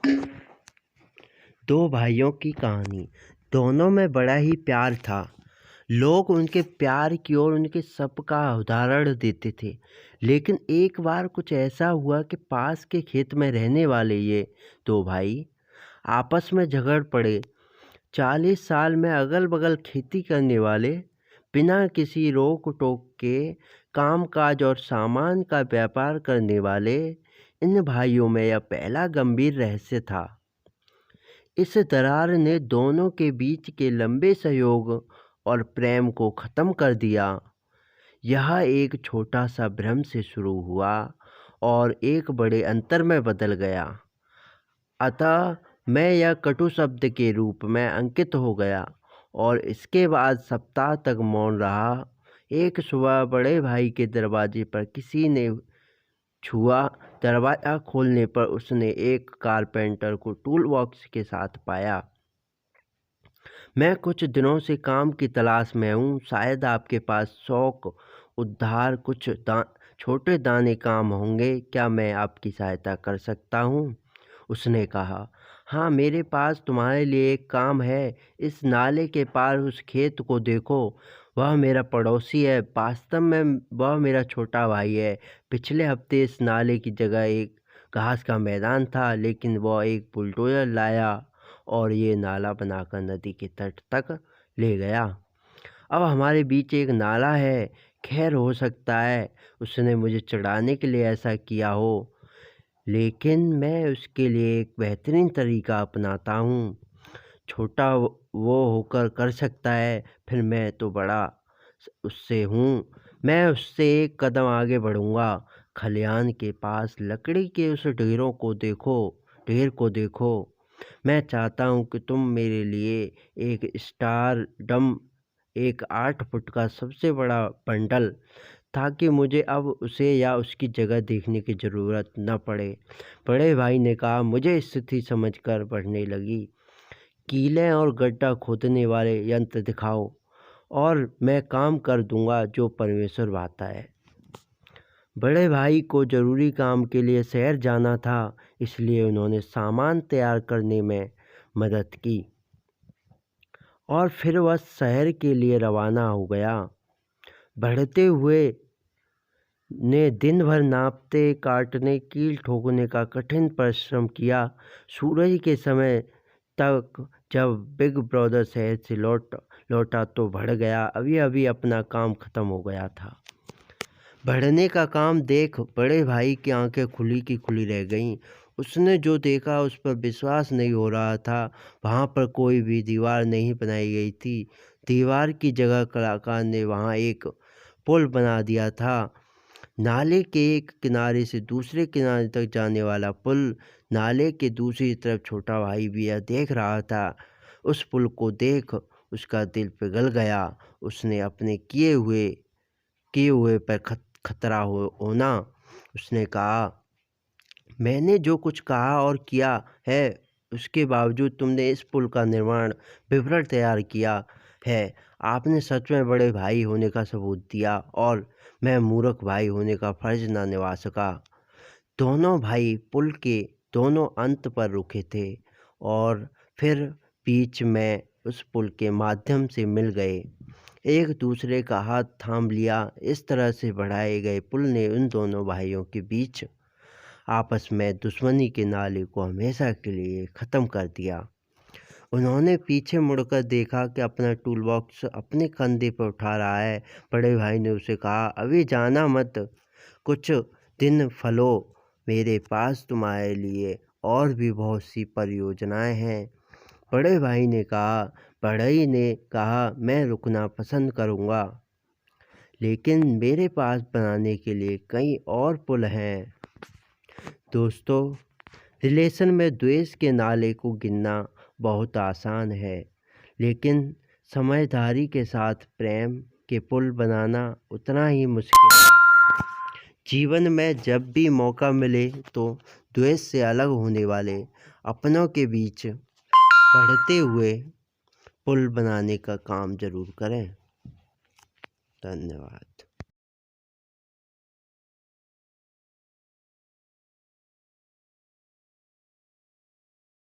दो भाइयों की कहानी। दोनों में बड़ा ही प्यार था। लोग उनके प्यार की ओर उनके सबका उदाहरण देते थे। लेकिन एक बार कुछ ऐसा हुआ कि पास के खेत में रहने वाले ये दो भाई आपस में झगड़ पड़े। 40 साल में अगल बगल खेती करने वाले, बिना किसी रोक टोक के कामकाज और सामान का व्यापार करने वाले इन भाइयों में यह पहला गंभीर रहस्य था। इस दरार ने दोनों के बीच के लंबे सहयोग और प्रेम को ख़त्म कर दिया। यह एक छोटा सा भ्रम से शुरू हुआ और एक बड़े अंतर में बदल गया। अतः मैं यह कटु शब्द के रूप में अंकित हो गया और इसके बाद सप्ताह तक मौन रहा। एक सुबह बड़े भाई के दरवाजे पर किसी ने छुआ। दरवाज़ा खोलने पर उसने एक कारपेंटर को टूल बॉक्स के साथ पाया। मैं कुछ दिनों से काम की तलाश में हूँ। शायद आपके पास शौक उधार कुछ छोटे दाने काम होंगे। क्या मैं आपकी सहायता कर सकता हूँ? उसने कहा। हाँ, मेरे पास तुम्हारे लिए एक काम है। इस नाले के पार उस खेत को देखो। वह मेरा पड़ोसी है। वास्तव में वह मेरा छोटा भाई है। पिछले हफ्ते इस नाले की जगह एक घास का मैदान था, लेकिन वह एक बुलडोज़र लाया और ये नाला बनाकर नदी के तट तक ले गया। अब हमारे बीच एक नाला है। खैर, हो सकता है उसने मुझे चिढ़ाने के लिए ऐसा किया हो, लेकिन मैं उसके लिए एक बेहतरीन तरीका अपनाता हूँ। छोटा वो होकर कर सकता है, फिर मैं तो बड़ा उससे हूँ। मैं उससे एक कदम आगे बढ़ूँगा। खलिहान के पास लकड़ी के उस ढेर को देखो। मैं चाहता हूँ कि तुम मेरे लिए एक एक 8 फुट का सबसे बड़ा बंडल, ताकि मुझे अब उसे या उसकी जगह देखने की ज़रूरत न पड़े। बड़े भाई ने कहा। मुझे स्थिति समझकर बढ़ने लगी। कीलें और गड्ढा खोदने वाले यंत्र दिखाओ और मैं काम कर दूंगा जो परमेश्वर भाता है। बड़े भाई को ज़रूरी काम के लिए शहर जाना था, इसलिए उन्होंने सामान तैयार करने में मदद की और फिर वह शहर के लिए रवाना हो गया। बढ़ते हुए ने दिन भर नापते, काटने, कील ठोकने का कठिन परिश्रम किया। सूरज के समय तक जब बिग ब्रदर शहर से लौटा तो बढ़ गया। अभी अभी अपना काम खत्म हो गया था। बढ़ने का काम देख बड़े भाई की आंखें खुली की खुली रह गईं। उसने जो देखा उस पर विश्वास नहीं हो रहा था। वहाँ पर कोई भी दीवार नहीं बनाई गई थी। दीवार की जगह कलाकार ने वहाँ एक पुल बना दिया था। नाले के एक किनारे से दूसरे किनारे तक जाने वाला पुल। नाले के दूसरी तरफ छोटा भाई भी यह देख रहा था। उस पुल को देख उसका दिल पिघल गया। उसने अपने किए हुए पर खतरा होना। उसने कहा, मैंने जो कुछ कहा और किया है उसके बावजूद तुमने इस पुल का निर्माण विवरण तैयार किया है। आपने सच में बड़े भाई होने का सबूत दिया और मैं मूर्ख भाई होने का फर्ज न निभा सका। दोनों भाई पुल के दोनों अंत पर रुके थे और फिर बीच में उस पुल के माध्यम से मिल गए, एक दूसरे का हाथ थाम लिया। इस तरह से बढ़ाए गए पुल ने उन दोनों भाइयों के बीच आपस में दुश्मनी के नाले को हमेशा के लिए ख़त्म कर दिया। उन्होंने पीछे मुड़कर देखा कि अपना टूल बॉक्स अपने कंधे पर उठा रहा है। बड़े भाई ने उसे कहा, अभी जाना मत, कुछ दिन फलो। मेरे पास तुम्हारे लिए और भी बहुत सी परियोजनाएं हैं। बड़े भाई ने कहा। बढ़ई ने कहा, मैं रुकना पसंद करूंगा, लेकिन मेरे पास बनाने के लिए कई और पुल हैं। दोस्तों, रिलेशन में द्वेष के नाले को गिनना बहुत आसान है, लेकिन समझदारी के साथ प्रेम के पुल बनाना उतना ही मुश्किल है। जीवन में जब भी मौका मिले तो द्वेष से अलग होने वाले अपनों के बीच बढ़ते हुए पुल बनाने का काम जरूर करें। धन्यवाद।